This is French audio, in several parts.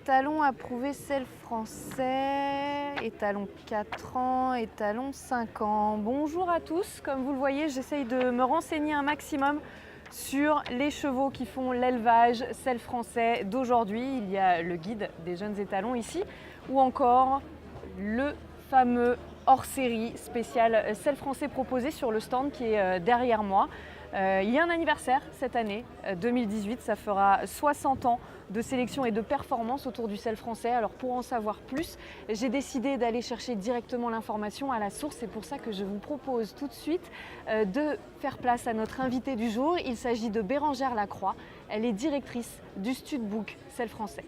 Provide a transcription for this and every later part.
étalon approuvé sel français, étalon 4 ans, étalon 5 ans. Bonjour à tous, comme vous le voyez, j'essaye de me renseigner un maximum sur les chevaux qui font l'élevage sel français d'aujourd'hui. Il y a le guide des jeunes étalons ici, ou encore le fameux hors-série spécial sel français proposé sur le stand qui est derrière moi. Il y a un anniversaire cette année, 2018, ça fera 60 ans de sélection et de performance autour du sel français. Alors pour en savoir plus, j'ai décidé d'aller chercher directement l'information à la source. C'est pour ça que je vous propose tout de suite de faire place à notre invitée du jour. Il s'agit de Bérengère Lacroix. Elle est directrice du Studbook sel français.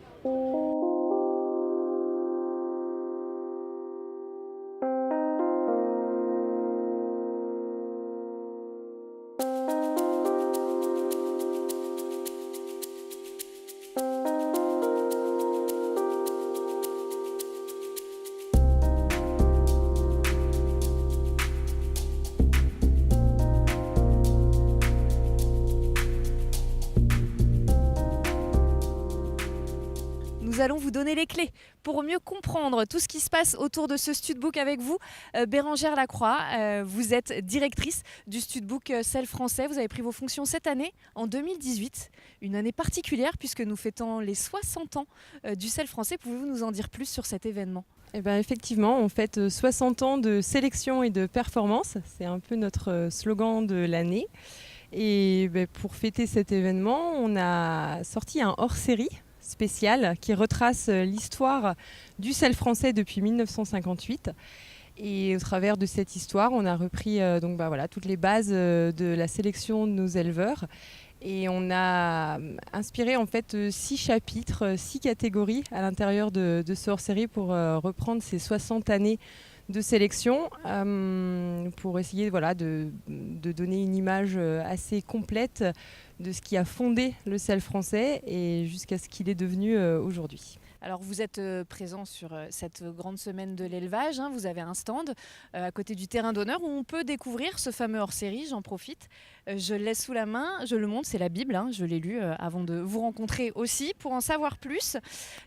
Nous allons vous donner les clés pour mieux comprendre tout ce qui se passe autour de ce Studbook avec vous. Bérengère Lacroix, vous êtes directrice du Studbook sel français. Vous avez pris vos fonctions cette année, en 2018. Une année particulière puisque nous fêtons les 60 ans du sel français. Pouvez-vous nous en dire plus sur cet événement ? Eh ben effectivement, on fête 60 ans de sélection et de performance. C'est un peu notre slogan de l'année. Et pour fêter cet événement, on a sorti un hors-série spécial qui retrace l'histoire du sel français depuis 1958. Et au travers de cette histoire, on a repris toutes les bases de la sélection de nos éleveurs. Et on a inspiré en fait 6 chapitres, 6 catégories à l'intérieur de ce hors-série pour reprendre ces 60 années de sélection, pour essayer de donner une image assez complète de ce qui a fondé le sel français et jusqu'à ce qu'il est devenu aujourd'hui. Alors vous êtes présent sur cette grande semaine de l'élevage, hein. Vous avez un stand à côté du terrain d'honneur où on peut découvrir ce fameux hors-série. J'en profite, je le laisse sous la main, je le montre, c'est la Bible, hein. Je l'ai lu avant de vous rencontrer aussi. Pour en savoir plus,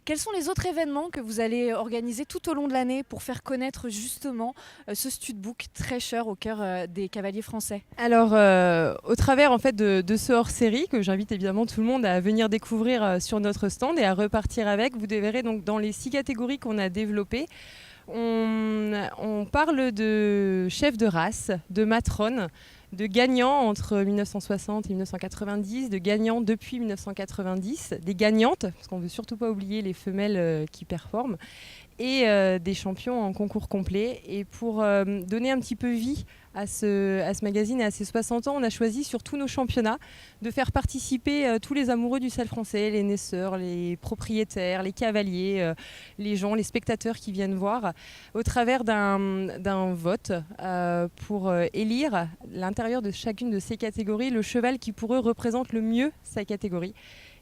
quels sont les autres événements que vous allez organiser tout au long de l'année pour faire connaître justement ce Studbook très cher au cœur des cavaliers français ? Alors au travers en fait de ce hors-série que j'invite évidemment tout le monde à venir découvrir sur notre stand et à repartir avec, vous verrez donc dans les 6 catégories qu'on a développées, on parle de chefs de race, de matrones, de gagnants entre 1960 et 1990, de gagnants depuis 1990, des gagnantes, parce qu'on ne veut surtout pas oublier les femelles qui performent, et des champions en concours complet. Et pour donner un petit peu vie à ce magazine et à ses 60 ans, on a choisi sur tous nos championnats de faire participer tous les amoureux du sel français, les naisseurs, les propriétaires, les cavaliers, les gens, les spectateurs qui viennent voir, au travers d'un vote pour élire l'intérieur de chacune de ces catégories le cheval qui pour eux représente le mieux sa catégorie.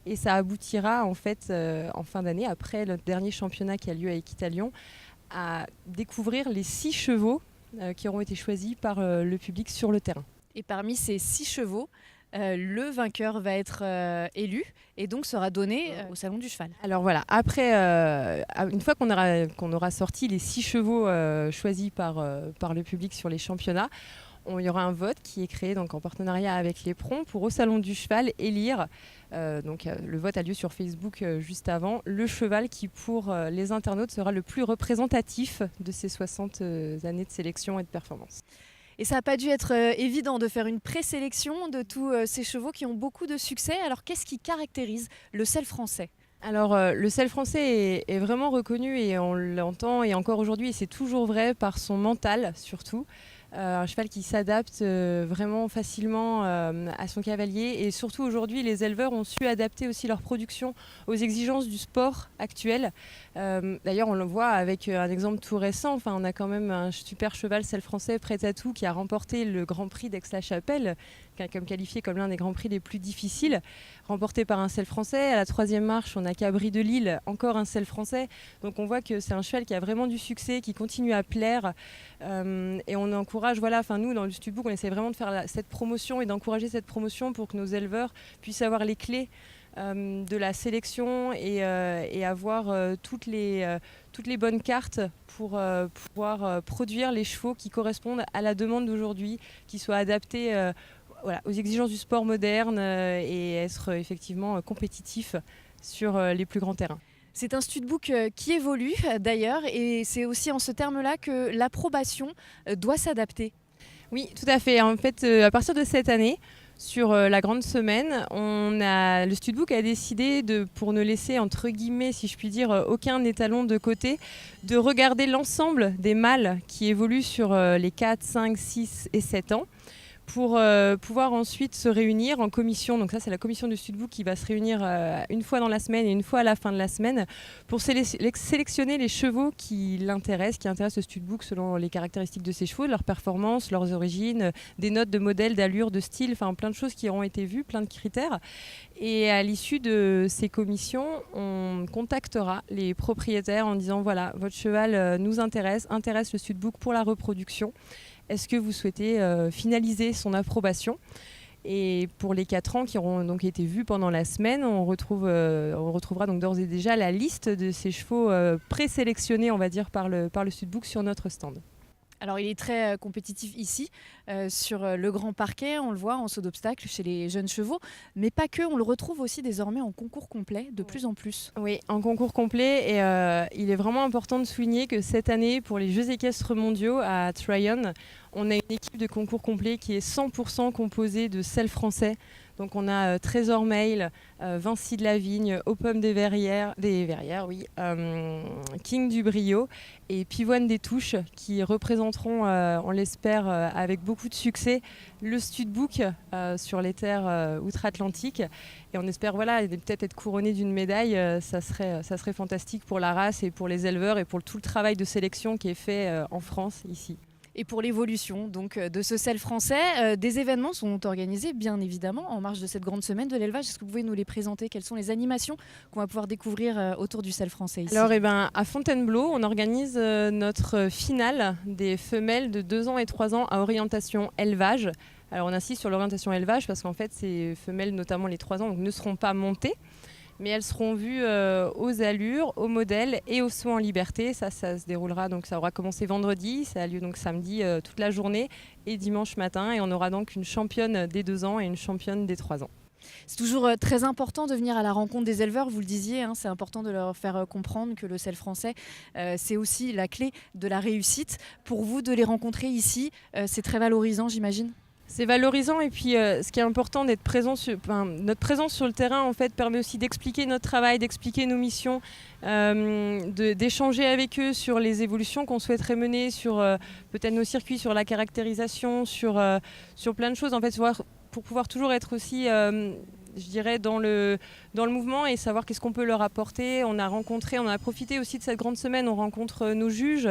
Et ça aboutira en fait en fin d'année, après le dernier championnat qui a lieu à Équitalion, à découvrir les 6 chevaux qui auront été choisis par le public sur le terrain. Et parmi ces 6 chevaux, le vainqueur va être élu et donc sera donné au Salon du Cheval. Alors voilà, après, une fois qu'on aura sorti les 6 chevaux choisis par le public sur les championnats, il y aura un vote qui est créé donc, en partenariat avec l'Éperon pour au Salon du Cheval élire, le vote a lieu sur Facebook juste avant, le cheval qui pour les internautes sera le plus représentatif de ces 60 années de sélection et de performance. Et ça n'a pas dû être évident de faire une présélection de tous ces chevaux qui ont beaucoup de succès. Alors qu'est-ce qui caractérise le sel français ? Alors le sel français est vraiment reconnu et on l'entend et encore aujourd'hui et c'est toujours vrai par son mental surtout. Un cheval qui s'adapte vraiment facilement à son cavalier et surtout aujourd'hui les éleveurs ont su adapter aussi leur production aux exigences du sport actuel. D'ailleurs on le voit avec un exemple tout récent, on a quand même un super cheval sel français Prêt à tout qui a remporté le Grand Prix d'Aix-la-Chapelle, comme qualifié comme l'un des grands prix les plus difficiles, remporté par un sel français. À la 3e marche, on a Cabri de Lille, encore un sel français. Donc on voit que c'est un cheval qui a vraiment du succès, qui continue à plaire. Et on encourage, nous dans le Studbook, on essaie vraiment de faire cette promotion et d'encourager cette promotion pour que nos éleveurs puissent avoir les clés de la sélection et avoir toutes les bonnes cartes pour pouvoir produire les chevaux qui correspondent à la demande d'aujourd'hui, qui soient adaptés aux exigences du sport moderne et être effectivement compétitif sur les plus grands terrains. C'est un studbook qui évolue d'ailleurs et c'est aussi en ce terme-là que l'approbation doit s'adapter. Oui, tout à fait. En fait, à partir de cette année, sur la grande semaine, le studbook a décidé pour ne laisser, entre guillemets, si je puis dire, aucun étalon de côté, de regarder l'ensemble des mâles qui évoluent sur les 4, 5, 6 et 7 ans pour pouvoir ensuite se réunir en commission. Donc ça, c'est la commission du studbook qui va se réunir une fois dans la semaine et une fois à la fin de la semaine pour sélectionner les chevaux qui intéressent le studbook selon les caractéristiques de ces chevaux, leurs performances, leurs origines, des notes de modèle, d'allure, de style, enfin plein de choses qui auront été vues, plein de critères. Et à l'issue de ces commissions, on contactera les propriétaires en disant voilà, votre cheval nous intéresse le studbook pour la reproduction. Est-ce que vous souhaitez finaliser son approbation ? Et pour les 4 ans qui auront donc été vus pendant la semaine, on retrouvera donc d'ores et déjà la liste de ces chevaux présélectionnés, on va dire, par le studbook sur notre stand. Alors il est très compétitif ici, sur le grand parquet, on le voit en saut d'obstacle chez les jeunes chevaux, mais pas que, on le retrouve aussi désormais en concours complet de plus en plus. Oui, en concours complet, et il est vraiment important de souligner que cette année, pour les Jeux équestres mondiaux à Tryon, on a une équipe de concours complet qui est 100% composée de selles français. Donc on a Trésor Mail, Vinci de la Vigne, Aux Pommes des Verrières, oui, King du Brio et Pivoine des Touches qui représenteront, on l'espère, avec beaucoup de succès, le studbook sur les terres outre-Atlantique. Et on espère peut-être être couronné d'une médaille, ça serait fantastique pour la race et pour les éleveurs et pour tout le travail de sélection qui est fait en France ici. Et pour l'évolution donc, de ce sel français, des événements sont organisés bien évidemment en marge de cette grande semaine de l'élevage. Est-ce que vous pouvez nous les présenter ? Quelles sont les animations qu'on va pouvoir découvrir autour du sel français ici ? Alors à Fontainebleau, on organise notre finale des femelles de 2 ans et 3 ans à orientation élevage. Alors on insiste sur l'orientation élevage parce qu'en fait ces femelles, notamment les 3 ans, donc, ne seront pas montées. Mais elles seront vues aux allures, au modèle et au saut en liberté. Ça se déroulera, donc ça aura commencé vendredi, ça a lieu donc samedi toute la journée et dimanche matin. Et on aura donc une championne des 2 ans et une championne des 3 ans. C'est toujours très important de venir à la rencontre des éleveurs, vous le disiez, c'est important de leur faire comprendre que le sel français, c'est aussi la clé de la réussite. Pour vous, de les rencontrer ici, c'est très valorisant, j'imagine ? C'est valorisant et puis ce qui est important d'être présent notre présence sur le terrain en fait permet aussi d'expliquer notre travail, d'expliquer nos missions, d'échanger avec eux sur les évolutions qu'on souhaiterait mener, sur peut-être nos circuits, sur la caractérisation, sur plein de choses en fait, pour pouvoir toujours être aussi je dirais dans le mouvement et savoir qu'est-ce qu'on peut leur apporter. On a profité aussi de cette grande semaine, on rencontre nos juges,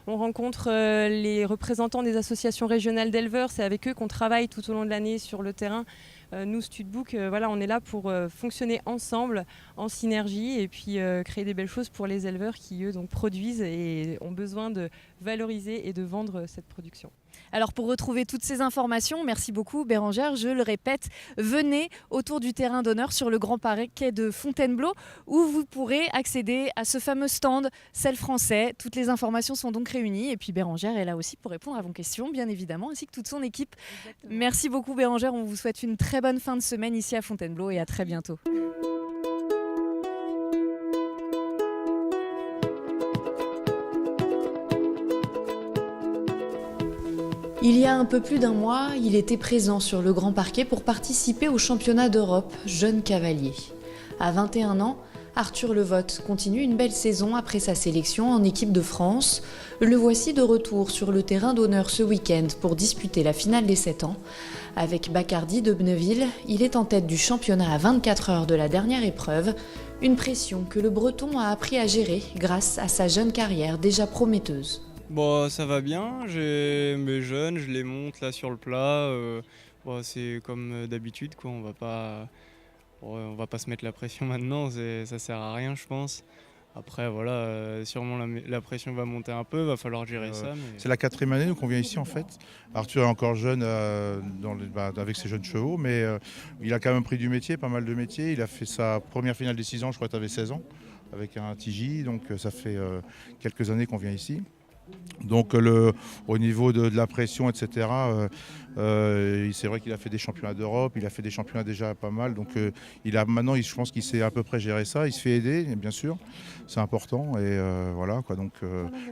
on rencontre les représentants des associations régionales d'éleveurs, c'est avec eux qu'on travaille tout au long de l'année sur le terrain. Nous, Studbook, on est là pour fonctionner ensemble, en synergie et puis créer des belles choses pour les éleveurs qui, eux, donc, produisent et ont besoin de valoriser et de vendre cette production. Alors pour retrouver toutes ces informations, merci beaucoup Bérangère, je le répète, venez autour du terrain d'honneur sur le grand parquet de Fontainebleau où vous pourrez accéder à ce fameux stand sel français. Toutes les informations sont donc réunies et puis Bérangère est là aussi pour répondre à vos questions bien évidemment ainsi que toute son équipe. Exactement. Merci beaucoup Bérangère, on vous souhaite une très bonne fin de semaine ici à Fontainebleau et à très bientôt. Il y a un peu plus d'un mois, il était présent sur le grand parquet pour participer au championnat d'Europe Jeunes Cavaliers. À 21 ans, Arthur Levotte continue une belle saison après sa sélection en équipe de France. Le voici de retour sur le terrain d'honneur ce week-end pour disputer la finale des 7 ans. Avec Bacardi de Bneville, il est en tête du championnat à 24 heures de la dernière épreuve. Une pression que le Breton a appris à gérer grâce à sa jeune carrière déjà prometteuse. Bon, ça va bien, j'ai mes jeunes, je les monte là sur le plat. C'est comme d'habitude, quoi. On va pas se mettre la pression maintenant, ça sert à rien, je pense. Après, voilà, sûrement la pression va monter un peu, va falloir gérer ça. Mais... C'est la 4e année qu'on vient ici en fait. Arthur est encore jeune avec ses jeunes chevaux, mais il a quand même pris du métier, pas mal de métiers. Il a fait sa première finale des 6 ans, je crois que tu avais 16 ans, avec un TJ, donc ça fait quelques années qu'on vient ici. Donc au niveau de la pression, etc., c'est vrai qu'il a fait des championnats d'Europe, il a fait des championnats déjà pas mal. Donc maintenant, je pense qu'il sait à peu près gérer ça. Il se fait aider, bien sûr, c'est important. Et voilà, quoi. Donc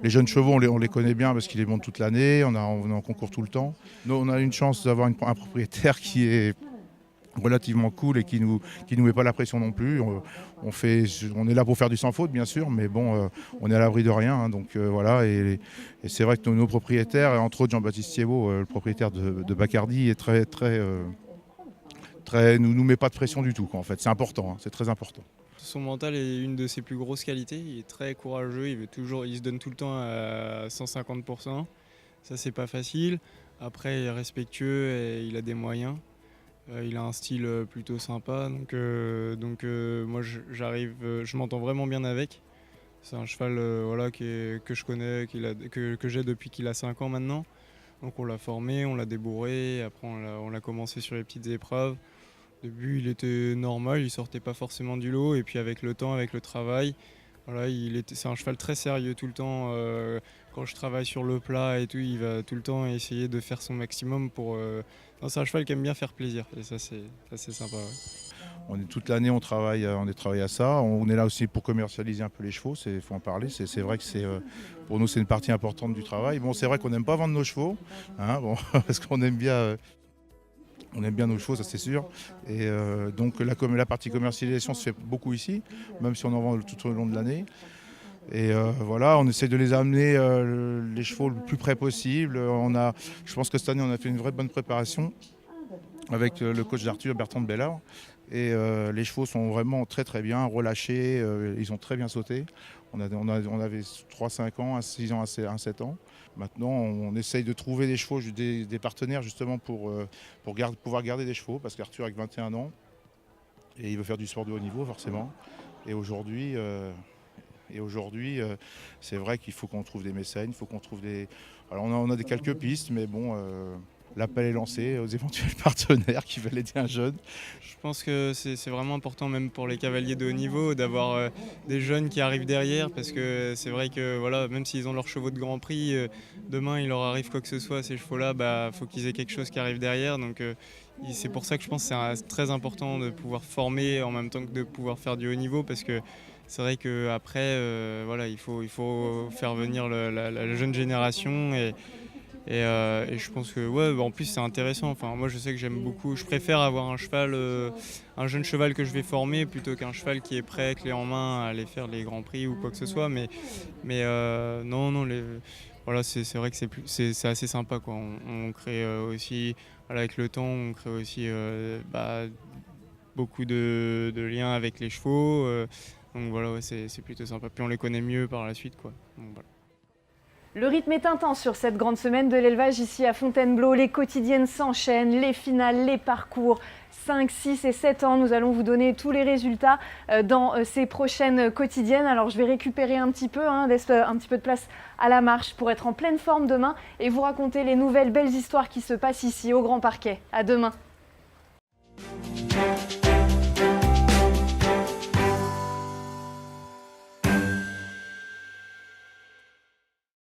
les jeunes chevaux, on les connaît bien parce qu'il les monte toute l'année. On est en concours tout le temps. Nous, on a une chance d'avoir un propriétaire qui est relativement cool et qui nous met pas la pression non plus. On est là pour faire du sans faute bien sûr, mais bon, on est à l'abri de rien, hein, donc voilà. Et c'est vrai que nos propriétaires, et entre autres Jean-Baptiste Thiebaud, le propriétaire de Bacardi, est nous met pas de pression du tout, quoi, en fait. C'est important, hein, c'est très important. Son mental est une de ses plus grosses qualités. Il est très courageux, il se donne tout le temps à 150%. Ça, c'est pas facile. Après, il est respectueux et il a des moyens. Il a un style plutôt sympa, donc moi je m'entends vraiment bien avec. C'est un cheval voilà, que je connais, que j'ai depuis qu'il a 5 ans maintenant. Donc on l'a formé, on l'a débourré, après on l'a commencé sur les petites épreuves. Au début il était normal, il sortait pas forcément du lot, et puis avec le temps, avec le travail, voilà, c'est un cheval très sérieux tout le temps. Quand je travaille sur le plat et tout, il va tout le temps essayer de faire son maximum pour... c'est un cheval qui aime bien faire plaisir, et ça c'est sympa. Ouais. Toute l'année on travaille à ça. On est là aussi pour commercialiser un peu les chevaux, il faut en parler. C'est vrai que pour nous c'est une partie importante du travail. Bon, c'est vrai qu'on n'aime pas vendre nos chevaux, hein, bon, parce qu'on aime bien... On aime bien nos chevaux, ça c'est sûr. Et donc la partie commercialisation se fait beaucoup ici, même si on en vend tout au long de l'année. Et voilà, on essaie de les amener les chevaux le plus près possible. Je pense que cette année on a fait une vraie bonne préparation avec le coach d'Arthur, Bertrand de Bellard. Et les chevaux sont vraiment très très bien relâchés, ils ont très bien sauté. On avait 3-5 ans, 6 ans, 7 ans. Maintenant, on essaye de trouver des chevaux, des partenaires justement pour pouvoir garder des chevaux, parce qu'Arthur a 21 ans et il veut faire du sport de haut niveau forcément. Et aujourd'hui, c'est vrai qu'il faut qu'on trouve des mécènes, il faut qu'on trouve des... Alors on a quelques pistes, mais bon... L'appel est lancé aux éventuels partenaires qui veulent aider un jeune. Je pense que c'est vraiment important, même pour les cavaliers de haut niveau, d'avoir des jeunes qui arrivent derrière, parce que c'est vrai que voilà, même s'ils ont leurs chevaux de Grand Prix, demain il leur arrive quoi que ce soit à ces chevaux-là, faut qu'ils aient quelque chose qui arrive derrière. Donc c'est pour ça que je pense que c'est très important de pouvoir former en même temps que de pouvoir faire du haut niveau, parce que c'est vrai qu'après, voilà, il faut faire venir la jeune génération. Et je pense que ouais, en plus c'est intéressant. Enfin, moi je sais que j'aime beaucoup, je préfère avoir un cheval, un jeune cheval que je vais former plutôt qu'un cheval qui est prêt, clé en main, à aller faire les grands prix ou quoi que ce soit. Mais non, voilà, c'est vrai que c'est assez sympa, quoi. On crée aussi, voilà, avec le temps, on crée aussi beaucoup de liens avec les chevaux. Donc voilà, ouais, c'est plutôt sympa. Puis on les connaît mieux par la suite, quoi. Donc, voilà. Le rythme est intense sur cette grande semaine de l'élevage ici à Fontainebleau. Les quotidiennes s'enchaînent, les finales, les parcours. 5, 6 et 7 ans, nous allons vous donner tous les résultats dans ces prochaines quotidiennes. Alors je vais récupérer un petit peu de place à la marche pour être en pleine forme demain et vous raconter les nouvelles belles histoires qui se passent ici au Grand Parquet. À demain.